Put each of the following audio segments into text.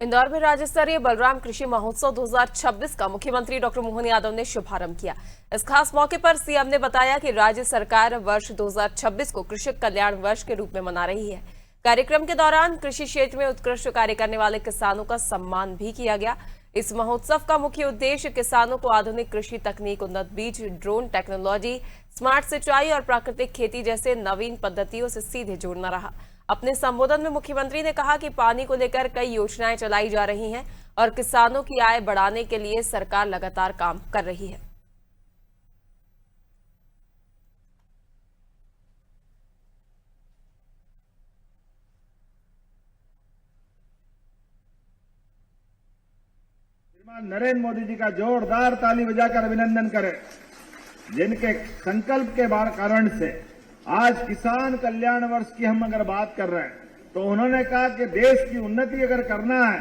इंदौर में राज्य स्तरीय बलराम कृषि महोत्सव 2026 का मुख्यमंत्री डॉक्टर मोहन यादव ने शुभारंभ किया। इस खास मौके पर सीएम ने बताया कि राज्य सरकार वर्ष 2026 को कृषक कल्याण वर्ष के रूप में मना रही है। कार्यक्रम के दौरान कृषि क्षेत्र में उत्कृष्ट कार्य करने वाले किसानों का सम्मान भी किया गया। इस महोत्सव का मुख्य उद्देश्य किसानों को आधुनिक कृषि तकनीक, उन्नत बीज, ड्रोन टेक्नोलॉजी, स्मार्ट सिंचाई और प्राकृतिक खेती जैसे नवीन पद्धतियों से सीधे जोड़ना रहा। अपने संबोधन में मुख्यमंत्री ने कहा कि पानी को लेकर कई योजनाएं चलाई जा रही हैं और किसानों की आय बढ़ाने के लिए सरकार लगातार काम कर रही है। नरेंद्र मोदी जी का जोरदार ताली बजाकर अभिनंदन करें, जिनके संकल्प के कारण से आज किसान कल्याण वर्ष की हम अगर बात कर रहे हैं तो उन्होंने कहा कि देश की उन्नति अगर करना है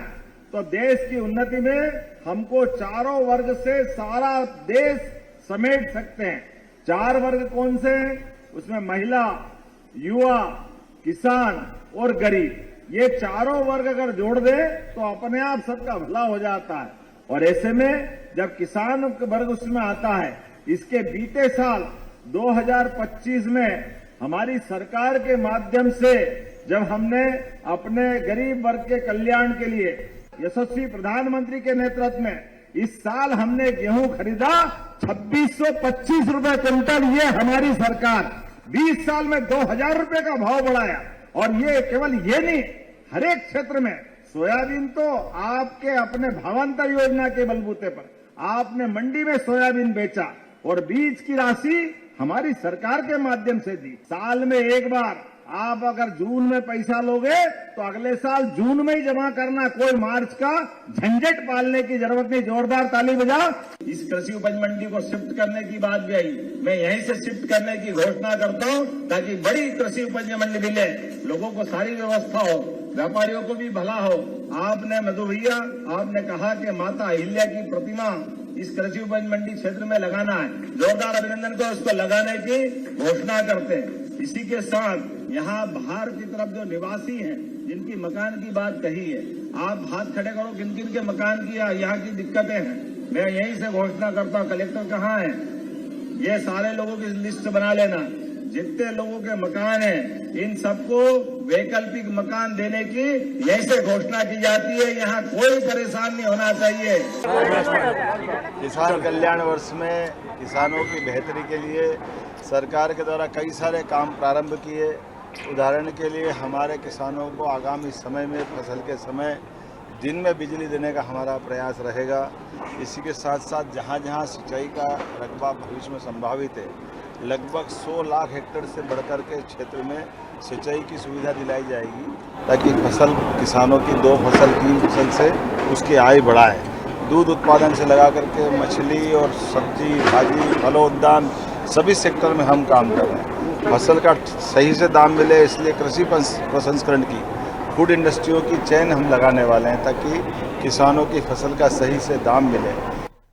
तो देश की उन्नति में हमको चारों वर्ग से सारा देश समेट सकते हैं। चार वर्ग कौन से हैं? उसमें महिला, युवा, किसान और गरीब, ये चारों वर्ग अगर जोड़ दे तो अपने आप सबका भला हो जाता है। और ऐसे में जब किसान वर्ग उसमें आता है, इसके बीते साल 2025 में हमारी सरकार के माध्यम से जब हमने अपने गरीब वर्ग के कल्याण के लिए यशस्वी प्रधानमंत्री के नेतृत्व में इस साल हमने गेहूं खरीदा 2625 रुपए क्विंटल। ये हमारी सरकार 20 साल में 2000 रुपए का भाव बढ़ाया। और ये केवल ये नहीं, हर एक क्षेत्र में सोयाबीन तो आपके अपने भावांतर योजना के बलबूते पर आपने मंडी में सोयाबीन बेचा और बीज की राशि हमारी सरकार के माध्यम से दी। साल में एक बार आप अगर जून में पैसा लोगे तो अगले साल जून में ही जमा करना, कोई मार्च का झंझट पालने की जरूरत नहीं। जोरदार ताली बजाओ। इस कृषि उपज मंडी को शिफ्ट करने की बात भी आई, मैं यहीं से शिफ्ट करने की घोषणा करता हूं ताकि बड़ी कृषि उपज मंडी मिले, लोगों को सारी व्यवस्था हो, व्यापारियों को भी भला हो। आपने मधु भैया आपने कहा कि माता अहिल्या की प्रतिमा इस कृषि उपज मंडी क्षेत्र में लगाना है, जोरदार अभिनंदन को उसको लगाने की घोषणा करते हैं। इसी के साथ यहाँ बाहर की तरफ जो निवासी हैं, जिनकी मकान की बात कही है, आप हाथ खड़े करो किन किन के मकान की यहाँ की दिक्कतें हैं। मैं यहीं से घोषणा करता हूँ, कलेक्टर कहाँ है, ये सारे लोगों की लिस्ट बना लेना। जितने लोगों के मकान हैं इन सबको वैकल्पिक मकान देने की यहीं से घोषणा की जाती है। यहाँ कोई परेशान नहीं होना चाहिए। किसान कल्याण वर्ष में किसानों की बेहतरी के लिए सरकार के द्वारा कई सारे काम प्रारंभ किए। उदाहरण के लिए हमारे किसानों को आगामी समय में फसल के समय दिन में बिजली देने का हमारा प्रयास रहेगा। इसी के साथ साथ जहाँ जहाँ सिंचाई का रकबा भविष्य में संभावित है, लगभग 100 लाख हेक्टेयर से बढ़कर के क्षेत्र में सिंचाई की सुविधा दिलाई जाएगी ताकि फसल किसानों की 2 फसल 3 फसल से उसकी आय बढ़ाए। दूध उत्पादन से लगा करके मछली और सब्जी, भाजी, फलोद्यान सभी सेक्टर में हम काम कर रहे हैं। फसल का सही से दाम मिले, इसलिए कृषि प्रसंस्करण की फूड इंडस्ट्रियों की चेन हम लगाने वाले हैं ताकि किसानों की फसल का सही से दाम मिले।